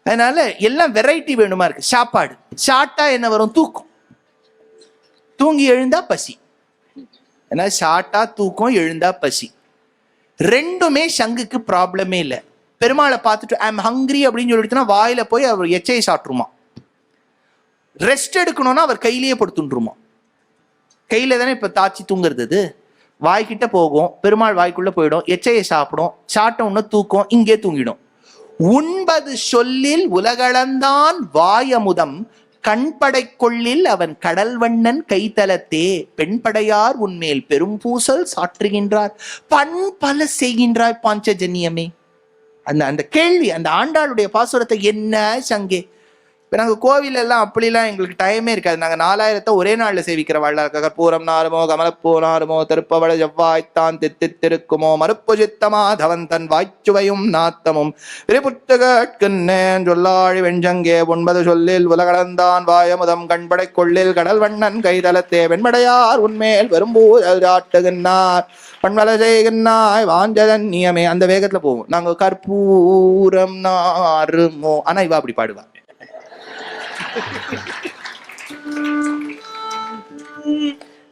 அதனால எல்லாம் வெரைட்டி வேணுமா இருக்கு. சாப்பாடு ஷார்ட்டா என்ன வரும்? தூக்கம். தூங்கி எழுந்தா பசி. ஏன்னா ஷார்ட்டா தூக்கம், எழுந்தா பசி. ரெண்டுமே சங்குக்கு ப்ராப்ளமே இல்லை. பெருமாளை பார்த்துட்டு ஐ எம் ஹங்கிரி அப்படின்னு சொல்லிட்டுனா வாயில போய் அவர் எச்சையை சாப்பிட்ருமா. ரெஸ்ட் எடுக்கணும்னா அவர் கையிலேயே படுத்துருமா. கையில தானே இப்ப தாச்சி தூங்குறது. வாய்கிட்ட போகும், பெருமாள் வாய்க்குள்ள போயிடும், எச்சையை சாப்பிடும், சாப்பிட்ட உடனே தூக்கம், இங்கே தூங்கிடும். உண்பது சொல்லில் உலகளந்தான் வாயமுதம் கண்படை கொள்ளில் அவன் கடல் வண்ணன் கைத்தலத்தே பெண்படையார் உன்மேல் பெரும் பூசல் சாற்றுகின்றார் பண் பல செய்கின்றாய் பாஞ்சஜன்யமே. அந்த கேள்வி, அந்த ஆண்டாளுடைய பாசுரத்தை என்ன சங்கே. இப்போ நாங்கள் கோவில் எல்லாம் அப்படிலாம் எங்களுக்கு டைமே இருக்காது. நாங்கள் 4000 ஒரே நாளில் சேவிக்கிற வாழ்க்கை. கற்பூரம் நாருமோ கமலப்பூ நாருமோ திருப்பவள செவ்வாய்த்தான் தித்திருக்குமோ மறுப்பு சித்தமா தவந்தன் வாய்ச்சுவையும் நாத்தமும் விரிபுத்தகன் சொல்லாழி வெஞ்சங்கே 9 சொல்லில் உலகளந்தான் வாயமுதம் கண்படை கொள்ளில் கடல் வண்ணன் கைதலத்தே வெண்படையார் உன்மேல் பெரும்பூராட்டுகின்றார் பண்பல செய்கின்றாய் வாஞ்சதன் நியமே. அந்த வேகத்துல போவோம் நாங்க. கற்பூரம் நாருமோ. ஆனா இவா அப்படி பாடுவா.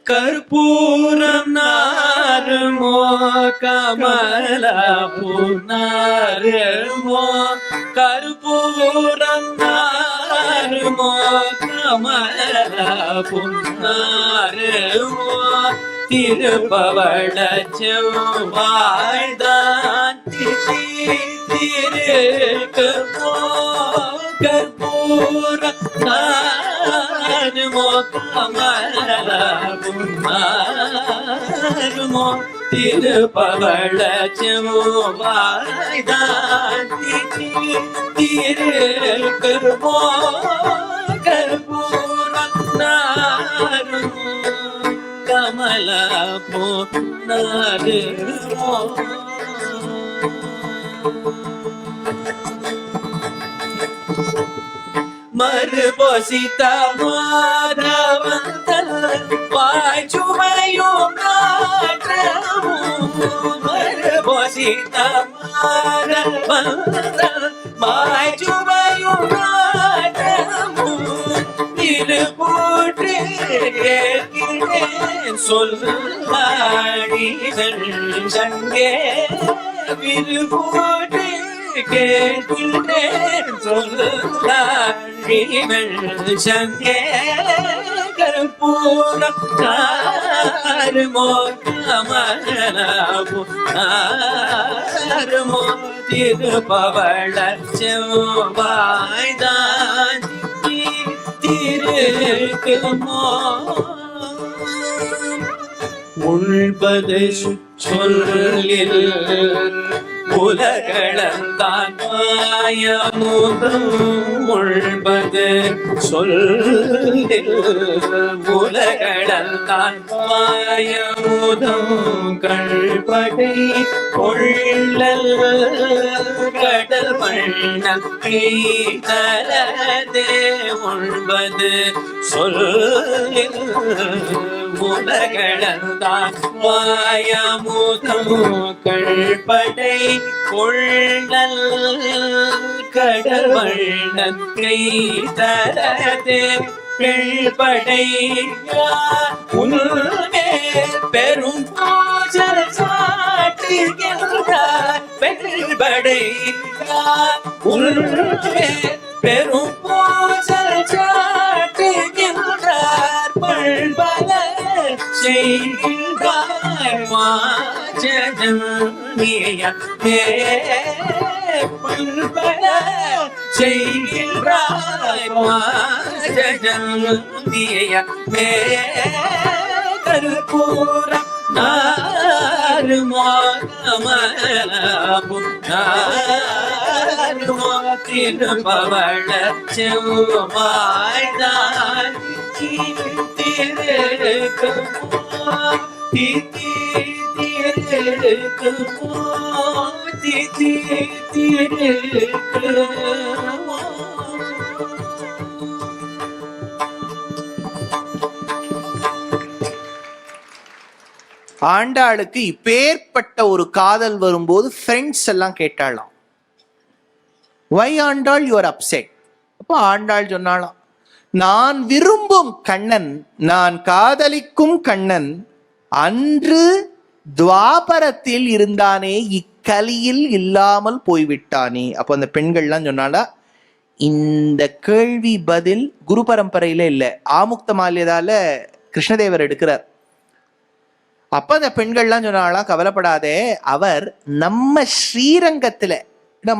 கற்பூரம் நாருமோ கமலப்பூ நாருமோ கற்பூரம் நாருமோ கமலப்பூ நாருமோ திருப்பவள செவ்வாய்தான் திருக்குமோ கற்பூரம் நாருமோ கமலப்பூ நாருமோ திருப்பவள செவ்வாய்தான் திருக்குமோ கற்பூரம் நாருமோ கமலப்பூ நாருமோ. மறுபொசித்த மாதவந்தல் வாய்ச்சுவையும் நாற்றமும் மறுபொசித்த மாதவந்தல் வாய்ச்சுவையும் நாற்றமும் இது போற்று சொல்லாடிகள் சங்கே விருபோற்று கேட்கின்றேன் சொல்லாடிகள் சங்கே கற்பூரம் நாருமோ கமலப்பூ நாருமோ திருப்பவள செவ்வாய்தான் திருக்குமோ. உள்பது சொல்லில் உலகளந்தான் வாயமுதம் உள்பது சொல்லில் உலகளந்தான் வாயமுதம் கண்படை கொள்ளல் கடல் வண்ணம் கைதலத்தே உள்பது சொல்லில் உலகளந்தான் வாயமுதம் கண்படை கொள்ளல் கடல் வண்ணம் கைதலத்தே பெண்படை உன்மே பெரும் பூசல் சாட்டுகின்றார் பெண்படை உன்மே பெரும் பூசல் சாட்டுகின்றார் பண்பல செய்கின்றார் வாஜனியே பண்பல செய்கின்றார் வாஜனியே கற்பூரம் நாருமோ கமலப்பூ நாருமோ திருப்பவள செவ்வாய்தான் திருக்குமோ திருக்குமோ. ஆண்டாளுக்கு இப்பேற்பட்ட ஒரு காதல் வரும்போது ஃப்ரெண்ட்ஸ் எல்லாம் கேட்டாளாம். வை ஆண்டாள் யூ ஆர் அப்செட்? அப்போ ஆண்டாள் சொன்னாலாம், நான் விரும்பும் கண்ணன், நான் காதலிக்கும் கண்ணன் அன்று துவாபரத்தில் இருந்தானே, இக்கலியில் இல்லாமல் போய்விட்டானே. அப்போ அந்த பெண்கள்லாம் சொன்னாலா, இந்த கேள்வி பதில் குரு பரம்பரையில இல்லை, ஆமுக்த மால்யதால கிருஷ்ணதேவர் எடுக்கிறார். அப்ப அந்த பெண்கள்லாம் சொன்னாலாம், கவலைப்படாதே, அவர் நம்ம ஸ்ரீரங்கத்துல,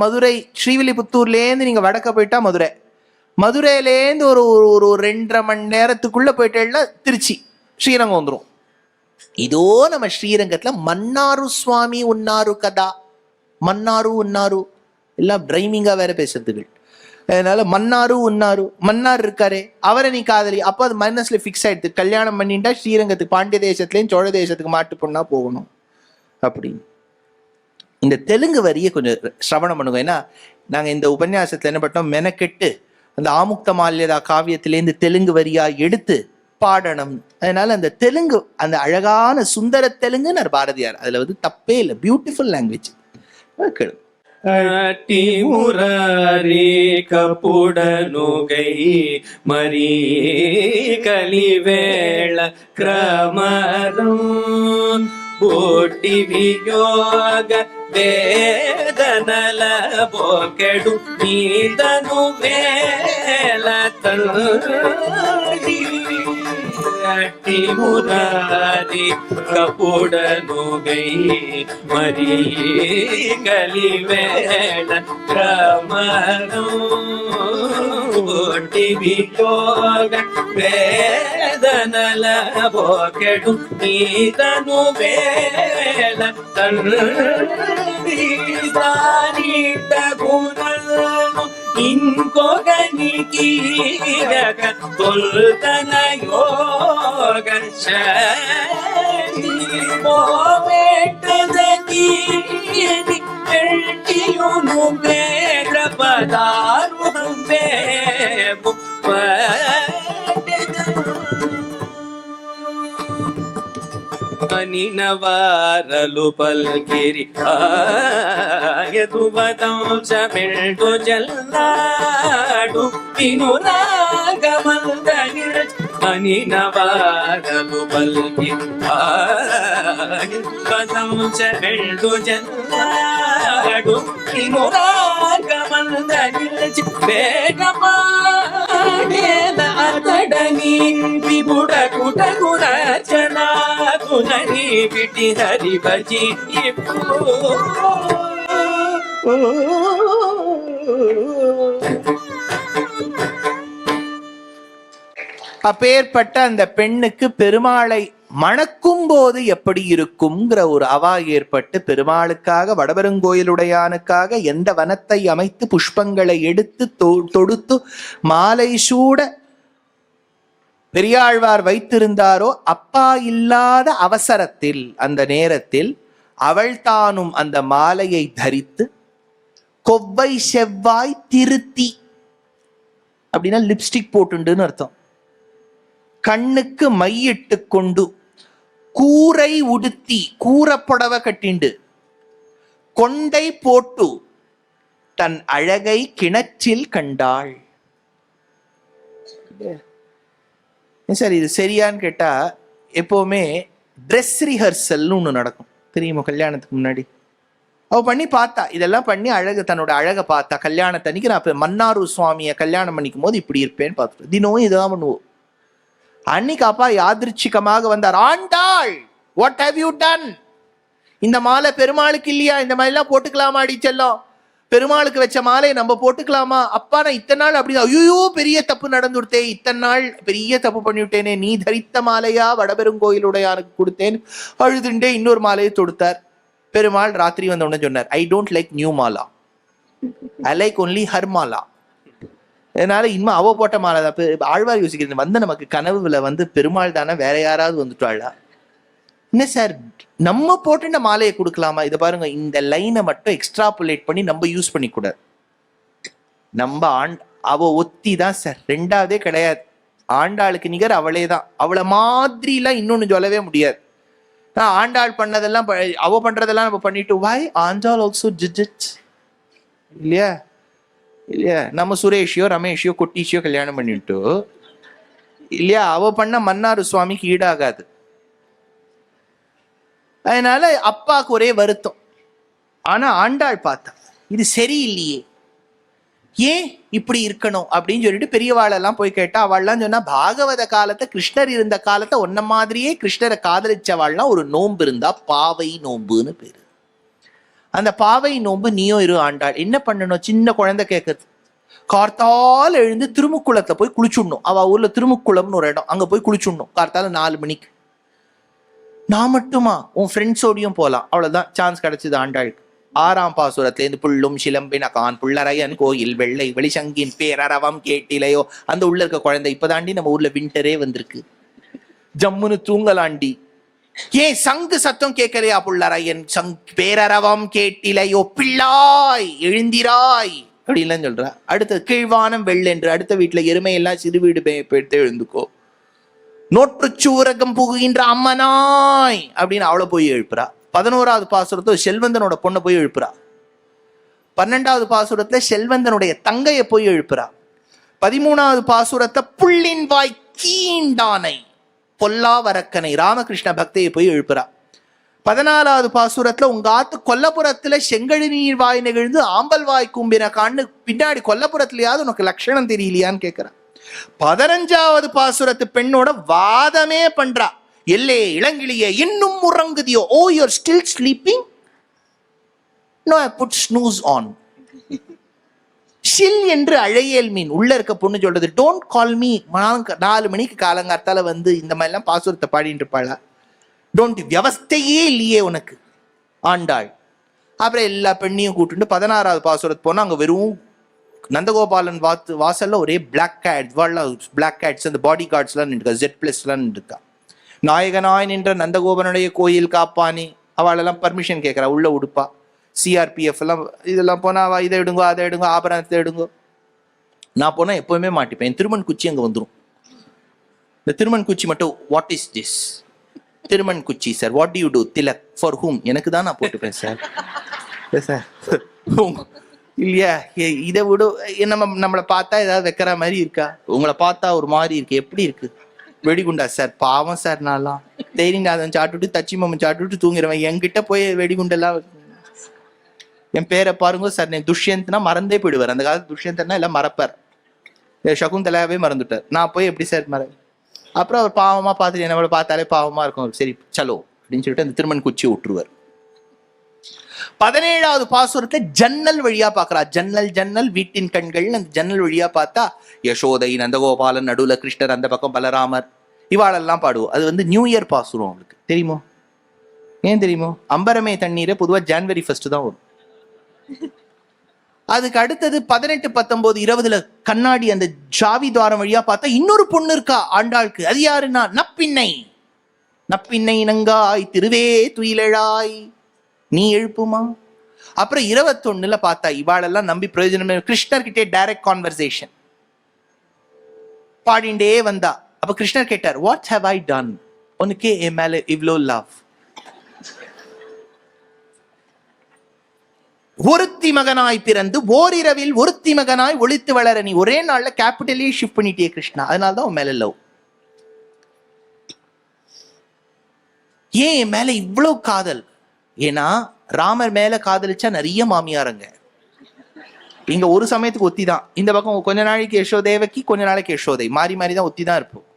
மதுரை ஸ்ரீவில்லிபுத்தூர்லேருந்து நீங்க வடக்க போயிட்டா மதுரை, மதுரையிலேருந்து ஒரு ஒரு 2.5 மணி நேரத்துக்குள்ள போயிட்டேன்னா திருச்சி, ஸ்ரீரங்கம் வந்துடும். இதோ நம்ம ஸ்ரீரங்கத்துல மன்னாரு சுவாமி உன்னாரு கதா, மன்னாரு உன்னாரு எல்லாம் டிரைமிங்கா வேற பேசுறதுகள். அதனால மன்னாரு உன்னாரு, மன்னார் இருக்காரே அவரை நீ காதலி. அப்போ அது மனசுல ஃபிக்ஸ் ஆயிடுது, கல்யாணம் பண்ணிட்டா ஸ்ரீரங்கத்துக்கு பாண்டிய தேசத்துலேயும் சோழ தேசத்துக்கு மாட்டு பொண்ணா போகணும் அப்படின்னு. இந்த தெலுங்கு வரியை கொஞ்சம் சிரவணம் பண்ணுங்க. ஏன்னா நாங்க இந்த உபன்யாசத்துல என்ன பண்ணோம், மெனக்கெட்டு அந்த ஆமுக்த மால்யதா காவியத்திலேருந்து தெலுங்கு வரியா எடுத்து பாடணும். அதனால அந்த தெலுங்கு, அந்த அழகான சுந்தர தெலுங்குன்னு பாரதியார், அதுல வந்து தப்பே இல்லை, பியூட்டிஃபுல் லாங்குவேஜ். கேளு. அட்டி முராரி கப்புடனுகை மரி கலிவேள கிரமரம் போட்டி வியோக வேதனல போக்கெடு நீதನು வேல தந்தி அட்டி முராரி கப்புடனுகை மரி கலிவேள கிரமரம் போட்டி வியோக வேதನಲ ಬೋಕೆಡು ನೀತನು ಬೇಲ ತನ್ನೀತ ಗುಣನು ಇಂಕೊಗನಿಕೀರಕ ತೊಲ್ತನ ಯೋಗ ಶನಿ ಮೋಮೆಟ್ಟದ ಕೀರಿ ಎಳ್ಟಿಯುನು ಬೇಡ ಪದಾರು ಬೇಬು ನಿನವಾರಲು ಪಲ್ಕಿರಿ ಆಯತುವದಂಶ ಮೆಲ್ಟು ಜಲ್ಲಾಡು ಇನು ರಾಗಮಲ್ದಗಿರ ಅನಿನವಾರಲು ಪಲ್ಕಿರಿ ಆಯತುವದಂಶ ಮೆಲ್ಟು ಜಲ್ಲಾಡು ಇನು ರಾಗಮಲ್ದಗಿರ ಬೇಗಮಾ ಅತಡನಿ ವಿಬುಡ ಕುಟಗುಣ ಚನಾ ಕುನರಿ ಬಿಟಿ ಹರಿ ಬಜಿ அப்பேற்பட்ட அந்த பெண்ணுக்கு பெருமாளை மணக்கும் போது எப்படி இருக்கும்ங்கிற ஒரு அவா ஏற்பட்டு, பெருமாளுக்காக வடபெருங்கோயிலுடையானுக்காக எந்த வனத்தை அமைத்து புஷ்பங்களை எடுத்து தொடுத்து மாலை சூட பெரியாழ்வார் வைத்திருந்தாரோ, அப்பா இல்லாத அவசரத்தில் அந்த நேரத்தில் அவள் தானும் அந்த மாலையை தரித்து கொவ்வை செவ்வாய் திருத்தி, அப்படின்னா லிப்ஸ்டிக் போட்டுண்டுன்னு அர்த்தம், கண்ணுக்கு மையிட்டு கொண்டு, கூரை உடுத்தி, கூரப்புடவை கட்டிண்டு, கொண்டை போட்டு தன் அழகை கிணற்றில் கண்டாள். சார் இது சரியான்னு கேட்டா, எப்பவுமே ட்ரெஸ் ரிஹர்சல்னு ஒன்று நடக்கும் தெரியுமா, கல்யாணத்துக்கு முன்னாடி அவ பண்ணி பார்த்தா, இதெல்லாம் பண்ணி அழகு, தன்னோட அழகை பார்த்தா. கல்யாணத்தன்னைக்கு நான் மன்னாரு சுவாமியை கல்யாணம் பண்ணிக்கும் போது இப்படி இருப்பேன்னு பார்த்துட்டு தினமும் இதெல்லாம் பண்ணுவோம். அன்னைக்கு அப்பா யாதிருச்சிகமாக வந்தார். Andal, what have you done? இந்த மாலை பெருமாளுக்கு இல்லையா? இந்த மாதிரி எல்லாம் போட்டுக்கலாமாடி செல்லம்? பெருமாளுக்கு வச்ச மாலையை நம்ம போட்டுக்கலாமா? அப்பா நான் இத்தனை நாள் அப்படி, ஐயோ பெரிய தப்பு நடந்துடுத்தே, இத்தனை நாள் பெரிய தப்பு பண்ணிவிட்டேனே, நீ தரித்த மாலையா வடபெருங்கோயிலுடையானுக்கு கொடுத்தேன் அழுதுண்டே இன்னொரு மாலையை தொடுத்தார். பெருமாள் ராத்திரி வந்த உடனே சொன்னார், I don't like new Mala, I like only her Mala. அதனால இன்னும் அவ போட்ட மாலை தான். ஆழ்வார் யோசிக்கிறது வந்து நமக்கு கனவுல வந்து பெருமாள் தானே, வேற யாராவது வந்துட்டாளா? என்ன சார் நம்ம போட்டு மாலையை கொடுக்கலாமா? இதை பாருங்க, இந்த லைனை மட்டும் எக்ஸ்ட்ராபுலேட் பண்ணி நம்ம யூஸ் பண்ணிக்கூடாது. நம்ம அவ ஒத்தி தான் சார், ரெண்டாவதே கிடையாது. ஆண்டாளுக்கு நிகர் அவளே தான். அவளை மாதிரிலாம் இன்னொன்னு சொல்லவே முடியாது. ஆண்டாள் பண்ணதெல்லாம் அவ பண்றதெல்லாம் நம்ம பண்ணிட்டு, வாய் ஆண்டாள் ஆல்சோ டிட் இட் இல்லையா? இல்லையா? நம்ம சுரேஷையோ ரமேஷையோ குட்டீஷையோ கல்யாணம் பண்ணிட்டு இல்லையா, அவ பண்ண மன்னாரு சுவாமிக்கு ஈடாகாது. அதனால அப்பாவுக்கு ஒரே வருத்தம். ஆனா ஆண்டாள் பார்த்தா இது சரியில்லையே, ஏன் இப்படி இருக்கணும் அப்படின்னு சொல்லிட்டு பெரியவாளெல்லாம் போய் கேட்டா அவள்லாம் சொன்னா, பாகவத காலத்தை கிருஷ்ணர் இருந்த காலத்தை ஒன்ன மாதிரியே கிருஷ்ணரை காதலிச்சவாள்லாம் ஒரு நோன்பு இருந்தா பாவை நோன்புன்னு பேரு. அந்த பாவை நோன்பு நீயும் இரு ஆண்டாள். என்ன பண்ணணும்? சின்ன குழந்தை கேட்கறது, கார்த்தால் எழுந்து திருமுக்குளத்தை போய் குளிச்சுடணும். அவ ஊர்ல திருமுக்குளம்னு ஒரு இடம், அங்க போய் குளிச்சுடணும் கார்த்தால 4 மணிக்கு. நான் மட்டுமா? உன் ஃப்ரெண்ட்ஸோடையும் போகலாம். அவ்வளவுதான் சான்ஸ் கிடைச்சது ஆண்டாளுக்கு. 6ஆம் பாசுரத்திலேருந்து புள்ளும் சிலம்பின கான் புள்ளரையன் கோயில் வெள்ளை வெளிசங்கின் பேரரவம் கேட்டிலையோ. அந்த உள்ள இருக்க குழந்தை இப்பதாண்டி நம்ம ஊர்ல விண்டரே வந்திருக்கு, ஜம்முன்னு தூங்கலாண்டி. ஏன் சங்கு சத்தம் கேட்கலையா? புள்ளரையன் பேரரவம் கேட்டிலையோ பிள்ளாய் எழுந்திராய் அப்படின்லாம் சொல்றா. அடுத்த கீழ்வானம் வெள்ளென்று, அடுத்த வீட்டுல எருமையெல்லாம் சிறு வீடு எடுத்து எழுந்துக்கோ. நோற்றுச்சூரகம் புகுகின்ற அம்மனாய் அப்படின்னு அவளை போய் எழுப்புறா. 11ஆவது பாசுரத்துல செல்வந்தனோட பொண்ணை போய் எழுப்புறா. 12ஆவது பாசுரத்துல செல்வந்தனுடைய தங்கையை போய் எழுப்புறா. 13ஆவது பாசுரத்தை புள்ளின் வாய் கீண்டானை பொல்லாவரக்கனை ராமகிருஷ்ண பக்தியை போய் எழுப்புறா. 14ஆவது பாசுரத்துல உங்க ஆத்து கொல்லப்புறத்துல செங்கழி நீர் வாய் நெகிழ்ந்து ஆம்பல் வாய் கும்பின கான்னு பின்னாடி கொல்லப்புறத்துலயாவது உனக்கு லட்சணம் தெரியலையான்னு கேட்கிறா. 15ஆவது பாசுரத்து பெண்ணோட வாதமே பண்றா. எல்லே இளங்கிளியே இன்னும் உறங்குதியோ? Oh you are still sleeping? No, I put snooze on. ஷில் என்று அழையல் மீன். உள்ள இருக்க பொண்ணு சொல்றது, டோன்ட் கால் மீ. 4 மணிக்கு காலங்காத்தால வந்து இந்த மாதிரி எல்லாம் பாசுரத்தை பாடிட்டு இருப்பாளா? டோன்ட், வியவஸ்தையே இல்லையே உனக்கு ஆண்டாள். அப்புறம் எல்லா பெண்ணையும் கூப்பிட்டு 16ஆவது பாசுரத்து போனா அங்க வெறும் நந்தகோபாலன் வாசல்ல ஒரே பிளாக் கேட்ஸ், அந்த பாடி கார்ட்ஸ் எல்லாம் நின்றுக்கா, Z+ எல்லாம் நின்றுக்கா. நாயகனாய் நின்ற நந்தகோபனுடைய கோயில் காப்பானி அவளெல்லாம் பர்மிஷன் கேட்கறா, உள்ள உடுப்பா. CRPF எல்லாம் இதெல்லாம் போனா இதை எடுங்கோ அதை எடுங்கோ ஆபரணத்தை எடுங்கோ. நான் போனா எப்பவுமே மாட்டிப்பேன். என் திருமண் குச்சி அங்க வந்துடும். இந்த திருமண் குச்சி மட்டும், வாட் இஸ் திஸ்? திருமண் குச்சி sir. What do you do? Tilak. For whom? எனக்கு தான், நான் போட்டுப்பேன் சார். சார் இல்லையா? இதை விட நம்மளை பார்த்தா ஏதாவது வைக்கிற மாதிரி இருக்கா? உங்களை பார்த்தா ஒரு மாதிரி இருக்கு. எப்படி இருக்கு? வெடிகுண்டா சார்? பாவம் சார், நான்லாம் தைரியநாதன் சாப்பிட்டுட்டு தச்சி மாமன் சாப்பிட்டுட்டு தூங்கிடுவேன். என்கிட்ட போய் வெடிகுண்டெல்லாம். என் பேரை பாருங்க சார், நான் துஷ்யந்த்னா மறந்தே போயிடுவார். அந்த காலத்து துஷ்யந்தனா எல்லாம் மறப்பார். சகுந்தலாவே மறந்துட்டார். நான் போய் எப்படி சார் அப்புறம் அவர் பாவமா பார்த்துட்டு என்னோட பார்த்தாலே பாவமா இருக்கும். சரி சலோ அப்படின்னு சொல்லிட்டு அந்த திருமண் குச்சி விட்டுருவார். 17ஆவது பாசுரத்தை ஜன்னல் வழியா பாக்குறா. ஜன்னல் வீட்டின் கண்கள். அந்த ஜன்னல் வழியா பார்த்தா யசோதை, நந்தகோபாலன், நடுவுல கிருஷ்ணர், அந்த பக்கம் பலராமர், இவாளெல்லாம் பாடுவோம். அது வந்து நியூ இயர் பாசுரம். அவங்களுக்கு தெரியுமோ? ஏன் தெரியுமோ? அம்பரமே தண்ணீரை பொதுவா January 1 தான் வரும். அதுக்கு அடுத்தது 18, 19, 20 கண்ணாடி அந்த ஜாவி துவாரம் வழியா பார்த்தா இன்னொரு பொண்ணு இருக்கா ஆண்டாளுக்கு. அது யாருன்னா நப்பின்னை நங்காய் திருவே துயிலழாய் நீ எழுப்புமா. அப்புறம் 21 பார்த்தா இவாளெல்லாம் நம்பி பிரயோஜனம். கிருஷ்ணர் கிட்டே டைரக்ட் கான்வர்சேஷன் பாடிண்டே வந்தா. அப்ப கிருஷ்ணர் கேட்டார், வாட் ஹேவ் ஐ டன்? உனக்கே என் மேல இவ்ளோ லவ்? ஒருத்தி மகனாய் பிறந்து ஓரிரவில் ஒருத்தி மகனாய் ஒளித்து வளர நீ ஒரே நாள்ல கேபிட்டலே ஷிஃப்ட் பண்ணிட்டே கிருஷ்ணா. அதனாலதான் உன் மேல லவ். ஏன் என் மேல இவ்வளவு காதல்? ஏன்னா ராமர் மேல காதலிச்சா நிறைய மாமியாருங்க. இங்க ஒரு சமயத்துக்கு ஒத்தி தான். இந்த பக்கம் கொஞ்ச நாளைக்கு யசோதேவக்கி, கொஞ்ச நாளைக்கு யசோதை, மாறி மாறி தான் ஒத்தி தான் இருப்போம்.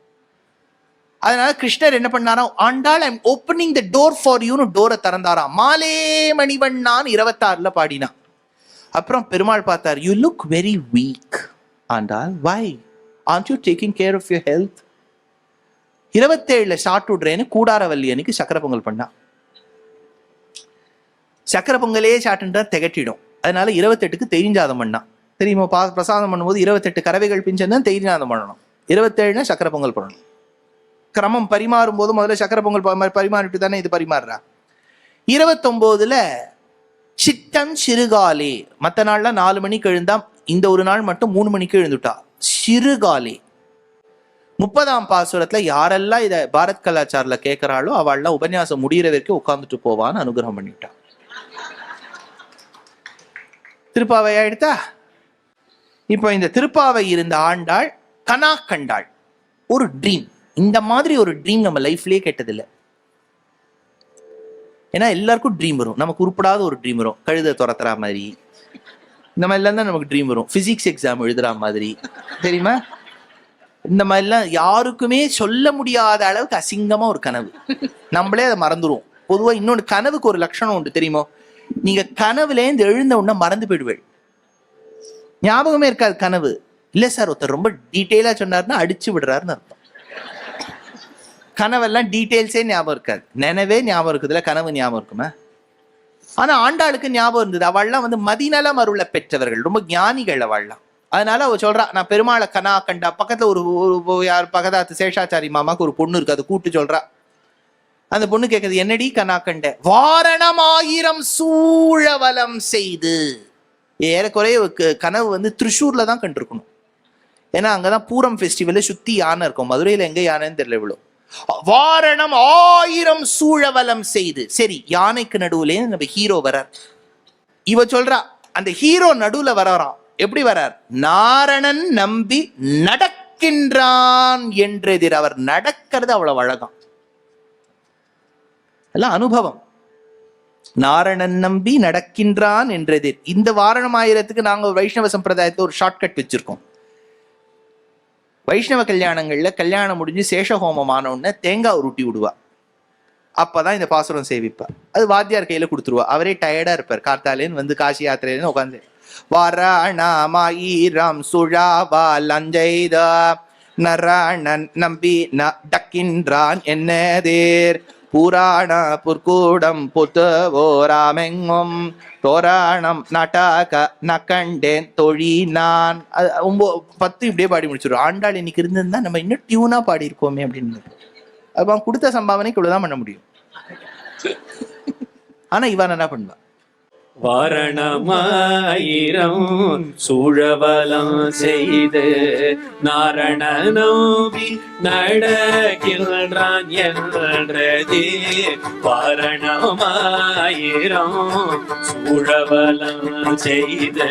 அதனால கிருஷ்ணர் என்ன பண்ணாராம், Andal I'm opening the door for யூன்னு டோரை திறந்தாராம். மாலே மணிவண்ணான்னு 26 பாடினா. அப்புறம் பெருமாள் பார்த்தார், you look very weak Andal, why aren't you taking care of your health? 27 short விடுறேன்னு கூடாரவல்லி அன்னைக்கு சக்கரை பொங்கல் பண்ணா. சக்கரை பொங்கலே சாட்டுன்றா திகட்டிடும். அதனால 28க்கு தெரிஞ்சாதம் பண்ணா. தெரியுமா? பிரசாதம் பண்ணும்போது 28 கறவைகள் பிஞ்சந்தான் தெரிஞ்சாதம் பண்ணணும். 27 சக்கரை பொங்கல் பண்ணணும். கிரமம் பரிமாறும் போது முதல்ல சக்கரை பொங்கல் பரிமாறிட்டு தானே இது பரிமாறுறா. 29 சித்தம் சிறுகாலே. மற்ற நாள்ல 4 மணிக்கு எழுந்தா, இந்த ஒரு நாள் மட்டும் 3 மணிக்கு எழுந்துட்டா. சிறுகாலே. 30ஆம் பாசுரத்துல யாரெல்லாம் இதை பாரத் கலாச்சாரல கேட்கிறாளோ அவள்லாம் உபன்யாசம் முடிகிற வரைக்கும் உட்கார்ந்துட்டு போவான்னு அனுகிரகம் பண்ணிட்டா. திருப்பாவையா எடுத்தா இப்போ இந்த திருப்பாவை இருந்த ஆண்டாள் கனா கண்டாள், ஒரு ட்ரீம். இந்த மாதிரி ஒரு ட்ரீம் நம்ம லைஃப்லயே கேட்டதில்லை. ஏன்னா எல்லாருக்கும் ட்ரீம் வரும். நமக்கு உருப்படாத ஒரு ட்ரீம் வரும், கழுத துரத்துறா மாதிரி. இந்த மாதிரிலாம் தான் நமக்கு ட்ரீம் வரும். பிசிக்ஸ் எக்ஸாம் எழுதுற மாதிரி, தெரியுமா? இந்த மாதிரிலாம் யாருக்குமே சொல்ல முடியாத அளவுக்கு அசிங்கமா ஒரு கனவு, நம்மளே அதை மறந்துடுவோம். பொதுவா இன்னொன்று, கனவுக்கு ஒரு லட்சணம் உண்டு தெரியுமோ? நீங்க கனவுலேருந்து எழுந்த உடனே மறந்து போயிடுவேள், ஞாபகமே இருக்காது கனவு. இல்ல சார், ஒருத்தர் ரொம்ப டீட்டெயிலா சொன்னாருன்னா அடிச்சு விடுறாருன்னு அர்த்தம். கனவெல்லாம் டீட்டெயில்ஸே ஞாபகம் இருக்காது, நினைவே ஞாபகம் இருக்குதுல, கனவு ஞாபகம் இருக்குமா? ஆனா ஆண்டாளுக்கு ஞாபகம் இருந்தது. அவள்லாம் வந்து மதிநலம் அருள பெற்றவர்கள், ரொம்ப ஞானிகள் அவள்லாம். அதனால அவ சொல்றா, நான் பெருமாளை கனா கண்டா. பக்கத்துல ஒரு யார் பகதாத்து சேஷாச்சாரி மாமாக்கு ஒரு பொண்ணு இருக்கு, அது கூப்பிட்டு சொல்றா. அந்த பொண்ணு கேட்குது, என்னடி கனா கண்ட? வாரணம் 1000 சூழவலம் செய்து. ஏறக்குறைய கனவு வந்து திருச்சூர்ல தான் கண்டிருக்கணும். ஏன்னா அங்கதான் பூரம் ஃபெஸ்டிவல்ல சுத்தி யானை இருக்கும். மதுரையில எங்க யானைன்னு தெரியல. இவ்வளவு வாரணம் 1000 சூழவலம் செய்து. சரி, யானைக்கு நடுவுல நம்ம ஹீரோ வரார். இவ சொல்றா, அந்த ஹீரோ நடுவுல வராராம். எப்படி வரார்? நாரணன் நம்பி நடக்கின்றான் என்றெதிர். அவர் நடக்கிறது அவ்வளவு அழகாம், எல்லாம் அனுபவம். நாரணன் நம்பி நடக்கின்றான் என்றெதிர். இந்த வாரணம் 1000க்கு நாங்க வைஷ்ணவ சம்பிரதாயத்துல ஒரு ஷார்ட்கட் வச்சிருக்கோம். வைஷ்ணவ கல்யாணங்கள்ல கல்யாணம் முடிஞ்சு சேஷஹோமம் ஆன உடனே தேங்காய் உருட்டி விடுவா. அப்பதான் இந்த பாசுரம் சேவிப்பா. அது வாத்தியார் கையில கொடுத்துருவா. அவரே டயர்டா இருப்பார், கார்த்தாலேன்னு வந்து காசி யாத்திரையில உட்காந்து. வாரணமாயிரம் சுழாவால் அஞ்செய்த நரணன் நம்பி நடக்கின்றான் என்னதேர் புராண புற்கூடம் புத்துவோராமெங்கும் தோராணம் நட்டாக நக்கண்டேன் தொழி நான். 10 இப்படியே பாடி முடிச்சிடும். ஆண்டாள் இன்னைக்கு இருந்திருந்தா நம்ம இன்னும் டியூனா பாடி இருக்கோமே அப்படின்னு. அப்ப கொடுத்த சம்பாவனைக்கு இவ்வளவுதான் பண்ண முடியும். ஆனா இவன் என்ன பண்ணுவா? வாரணமாயிரம் சூழவலம் செய்து நாரணனோபி நடக்கின்றான் என்றதே. வாரணமாயிரம் சூழவலம் செய்து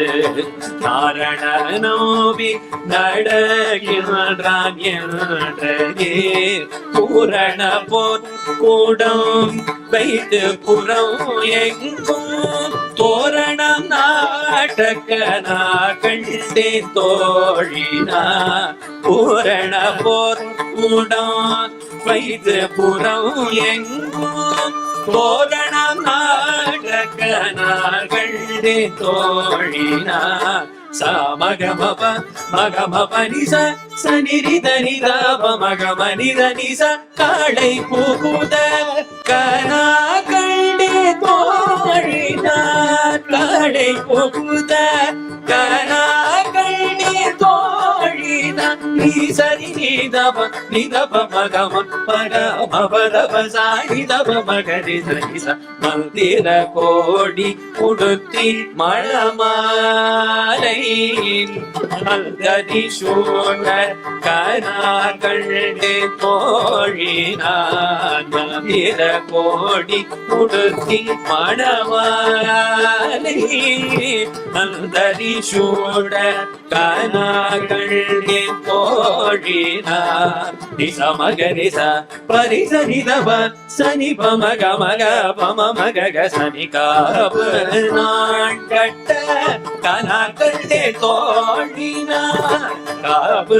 நாரணனோபி நடக்கின்றான் என்றதே. பூரண போர் கூடம் வைத்து புறம் எங்கும் தோரணம் நாட்டக்கனா கண்டே தோழினா. பூரண போர் கூடம் வைத்து புறம் எங்கும் தோரணம் நாட்டக்கனா கண்டே தோழினா. மகமப மகமபனிச சனிரிதனிதப மகமனிதனிச காளை பூகுத கனா கண்டே தோழினார். காளை பூகுத கனா கண்டே தோழினார். நீசரி நிதப நிதப மகம மகமபதப சானிதப மகரிதனிச மந்திர கோடி உடுத்தி மழமாலை மல்கதி சூழ கனாகண்டே தோழினான். மந்திர கோடி உடுத்தி மழமாலை மல்கதி சூழ கனாகண்டே தோழினான். நிச மகரிச பரிச நிதப சனி பமக மக பம மக சனி காப நான் கட்ட கனா கண்டே தோழினான். காபு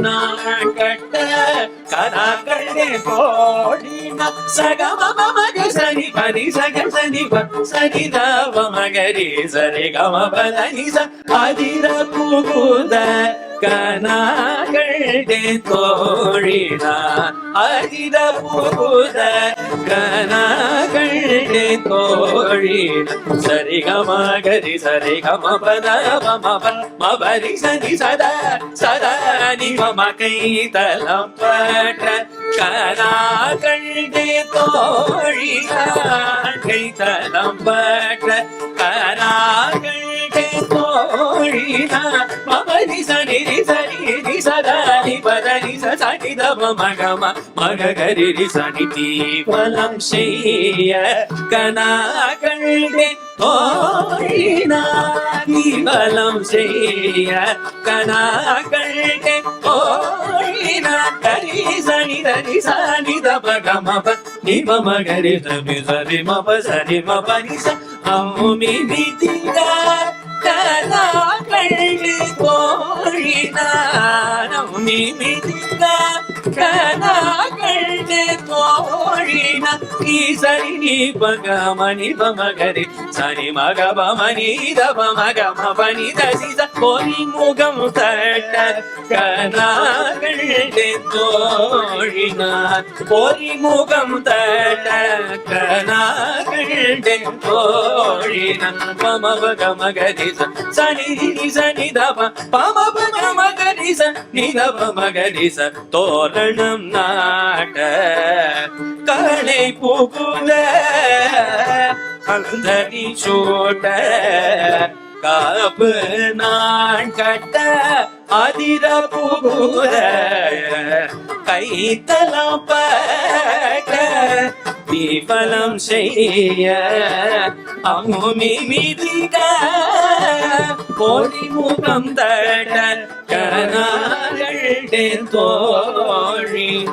நான் கட்ட கனா கண்டே தோழினான். சகம மக சனி பரி சக சனி ப சனி தவ மகரி சரி கம பதனி ச அதிர புகுத கனா கண்டே தோழினான். அதிர புகுத கனா கண்டே தோழினான். சரி கம கரி சரி கம பத மபரி சனி சத சதா நி மம கை தலம் பற்ற கனா கண்டே தோழினான். கை தலம் பற்ற கனா கண்டே தோழினான். மபரி சனி சரி சதா நி பத நி சனி தப மகம மக கரி சனி தீபலம் செய்ய கனா கண்டே தோழினான். நீவலம் செய்ய கனாகள் ஓழினான் கரி சனி தனி சனி தபகமப நிபமகரி சரி சரி மப சரி மபனி ச அம்முமி விதிக கனாகள் தோழினான் அம்மி விதிக கனாகள் தோழினான் நீ சரி நீ பகமணி பமகரி சரி மகபமணி தபமகமபனி தசி பொறி முகம் தட்ட கனாகள் தோழினான் பொறி முகம் தட்ட கனாகள் தோழினான் பமபகமகரி சனி சனி தப பமபகமகரி சனி தபமகரி ச தோரணம் நாட்ட கணை புகுத அந்தரி சோட்ட காப்பு நான் கட்ட அதிர புகுத கைத்தலம் பட்ட விபலம் செய்ய அம்முமி மிதிக பொறி முகம் தட கனாகள் தோழினான்